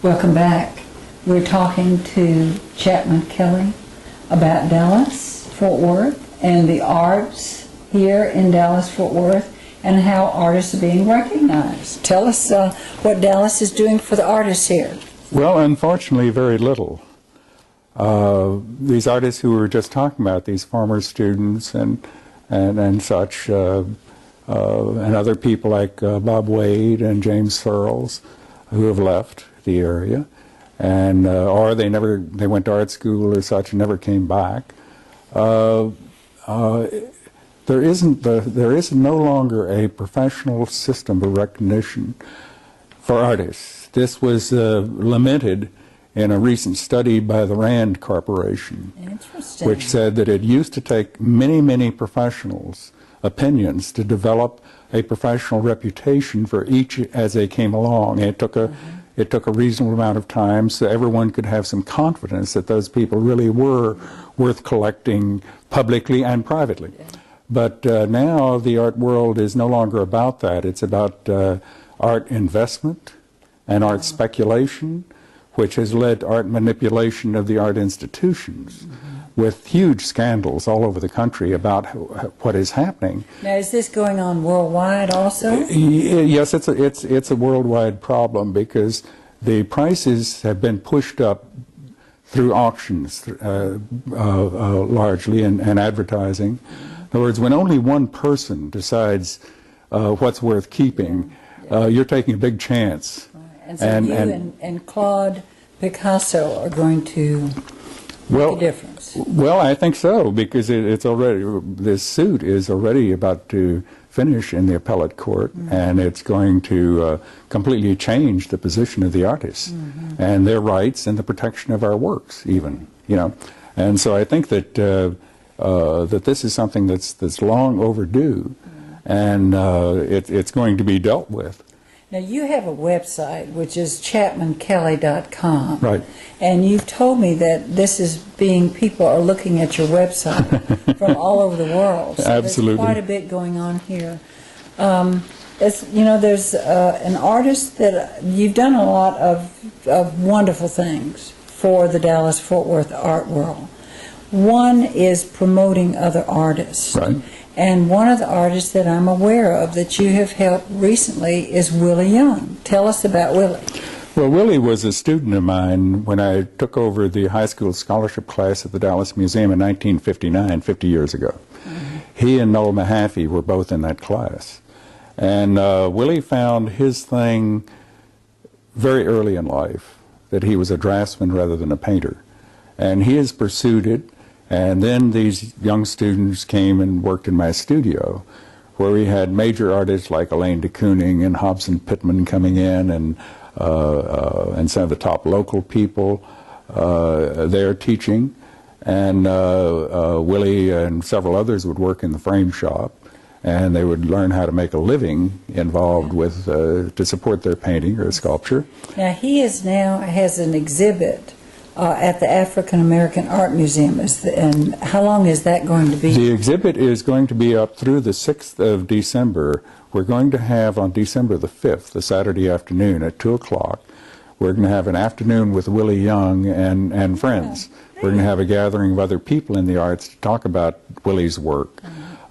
Welcome back. We're talking to Chapman Kelley about Dallas, Fort Worth, and the arts here in Dallas, Fort Worth, and how artists are being recognized. Tell us what Dallas is doing for the artists here. Well, unfortunately, very little. These artists who we were just talking about, these former students and such, and other people like Bob Wade and James Searles, who have left the area, and or they went to art school or such and never came back. There is no longer a professional system of recognition for artists. This was lamented in a recent study by the Rand Corporation, which said that it used to take many professionals' opinions to develop a professional reputation for each as they came along. It took a reasonable amount of time so everyone could have some confidence that those people really were worth collecting publicly and privately. But now the art world is no longer about that. It's about art investment and art speculation, which has led to art manipulation of the art institutions, with huge scandals all over the country about what is happening. Now, is this going on worldwide also? Yes, it's a worldwide problem because the prices have been pushed up through auctions largely and advertising. In other words, when only one person decides what's worth keeping, you're taking a big chance. And so you and Claude Picasso are going to make a difference. Well, I think so, because it's already, this suit is already about to finish in the appellate court, and it's going to completely change the position of the artists and their rights and the protection of our works, even, you know. And so I think that that this is something that's long overdue, and it's going to be dealt with. Now, you have a website, which is chapmankelley.com. Right. And you've told me that this is people are looking at your website from all over the world. So Absolutely. There's quite a bit going on here. There's an artist that you've done a lot of wonderful things for the Dallas-Fort Worth art world. One is promoting other artists. Right. And one of the artists that I'm aware of that you have helped recently is Willie Young. Tell us about Willie. Well, Willie was a student of mine when I took over the high school scholarship class at the Dallas Museum in 1959, 50 years ago. He and Noel Mahaffey were both in that class. And Willie found his thing very early in life, that he was a draftsman rather than a painter. And he has pursued it. And then these young students came and worked in my studio, where we had major artists like Elaine de Kooning and Hobson Pittman coming in, and some of the top local people there teaching. And Willie and several others would work in the frame shop, and they would learn how to make a living involved with to support their painting or sculpture. Now, he has an exhibit at the African American Art Museum, and how long is that going to be? The exhibit is going to be up through the 6th of December. We're going to have on December the 5th, the Saturday afternoon at 2 o'clock, we're going to have an afternoon with Willie Young and friends. We're going to have a gathering of other people in the arts to talk about Willie's work.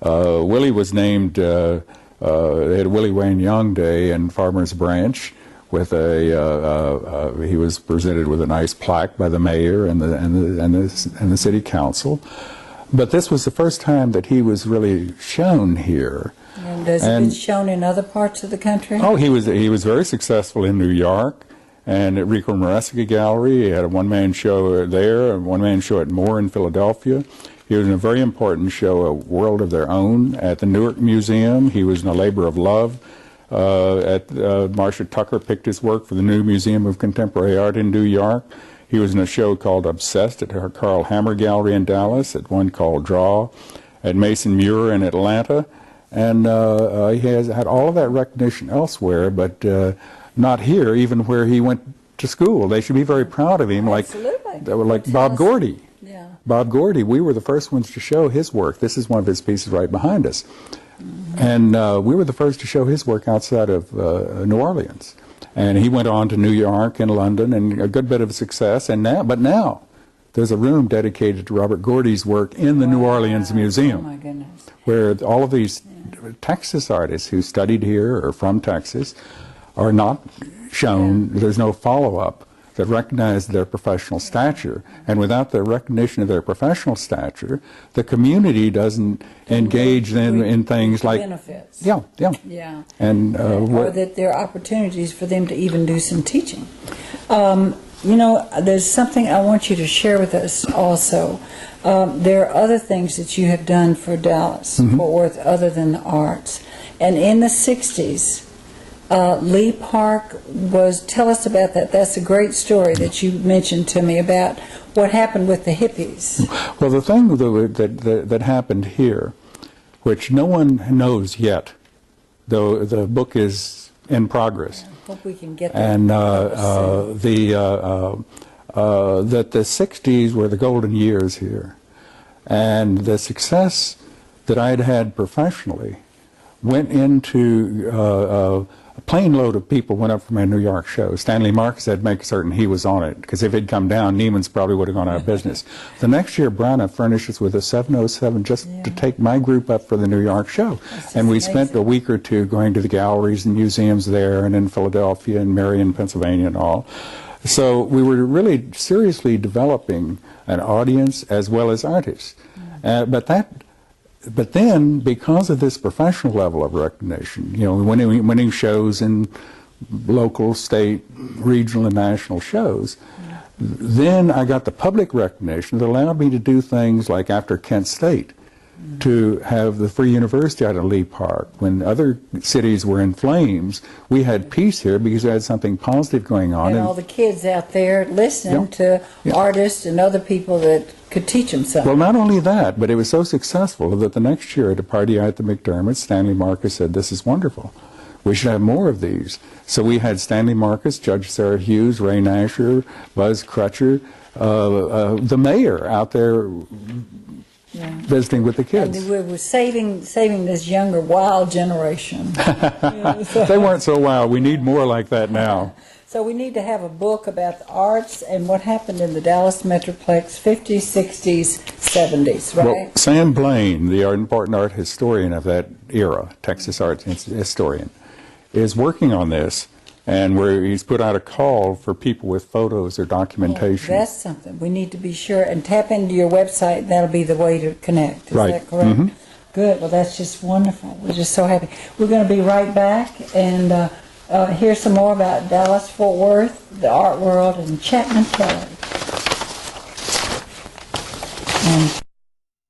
Willie was named, they had Willie Wayne Young Day in Farmers Branch, with he was presented with a nice plaque by the mayor and the city council. But this was the first time that he was really shown here. And has it been shown in other parts of the country? Oh, he was very successful in New York and at Rico Maresca Gallery. He had a one-man show there, a one-man show at Moore in Philadelphia. He was in a very important show, A World of Their Own, at the Newark Museum. He was in A Labor of Love. Marcia Tucker picked his work for the new Museum of Contemporary Art in New York. He was in a show called Obsessed at her Carl Hammer Gallery in Dallas, at one called Draw, at Mason Muir in Atlanta. And he has had all of that recognition elsewhere, but not here, even where he went to school. They should be very proud of him, like Bob Gordy. Yeah. Bob Gordy, we were the first ones to show his work. This is one of his pieces right behind us. And we were the first to show his work outside of New Orleans. And he went on to New York and London, and a good bit of success. And now there's a room dedicated to Robert Gordy's work in the New Orleans Museum, Oh my goodness. where all of these Texas artists who studied here or from Texas are not shown. There's no follow-up that recognize their professional stature. And without the recognition of their professional stature, the community doesn't engage then in things like benefits. Yeah. Yeah. And Or that there are opportunities for them to even do some teaching. There's something I want you to share with us also. There are other things that you have done for Dallas Fort Worth other than the arts. And in the 60s, Lee Park tell us about that. That's a great story that you mentioned to me about what happened with the hippies. Well, the thing that happened here, which no one knows yet, though the book is in progress, Hope we can get that. and that the 60s were the golden years here, and the success that I'd had professionally went into a plane load of people went up for my New York show. Stanley Marcus had to make certain he was on it, because if he'd come down, Neiman's probably would have gone out of business. The next year, Brana furnished us with a 707 just to take my group up for the New York show. And we spent a week or two going to the galleries and museums there and in Philadelphia and Marion, Pennsylvania and all. So we were really seriously developing an audience as well as artists. But then, because of this professional level of recognition, winning shows in local, state, regional, and national shows, then I got the public recognition that allowed me to do things like after Kent State, to have the Free University out of Lee Park. When other cities were in flames, we had peace here because we had something positive going on. And all the kids out there listening to artists and other people that could teach them something. Well, not only that, but it was so successful that the next year at a party at the McDermott, Stanley Marcus said, "This is wonderful. We should have more of these." So we had Stanley Marcus, Judge Sarah Hughes, Ray Nasher, Buzz Crutcher, the mayor out there visiting with the kids. And we were saving this younger, wild generation. They weren't so wild. We need more like that now. So we need to have a book about the arts and what happened in the Dallas Metroplex 50s, 60s, 70s, right? Well, Sam Blaine, the important art historian of that era, Texas art historian, is working on this, and where he's put out a call for people with photos or documentation. That's something. We need to be sure and tap into your website, and that'll be the way to connect. Is that correct? Good. Well, that's just wonderful. We're just so happy. We're going to be right back and hear some more about Dallas Fort Worth, the art world, and Chapman Kelley. And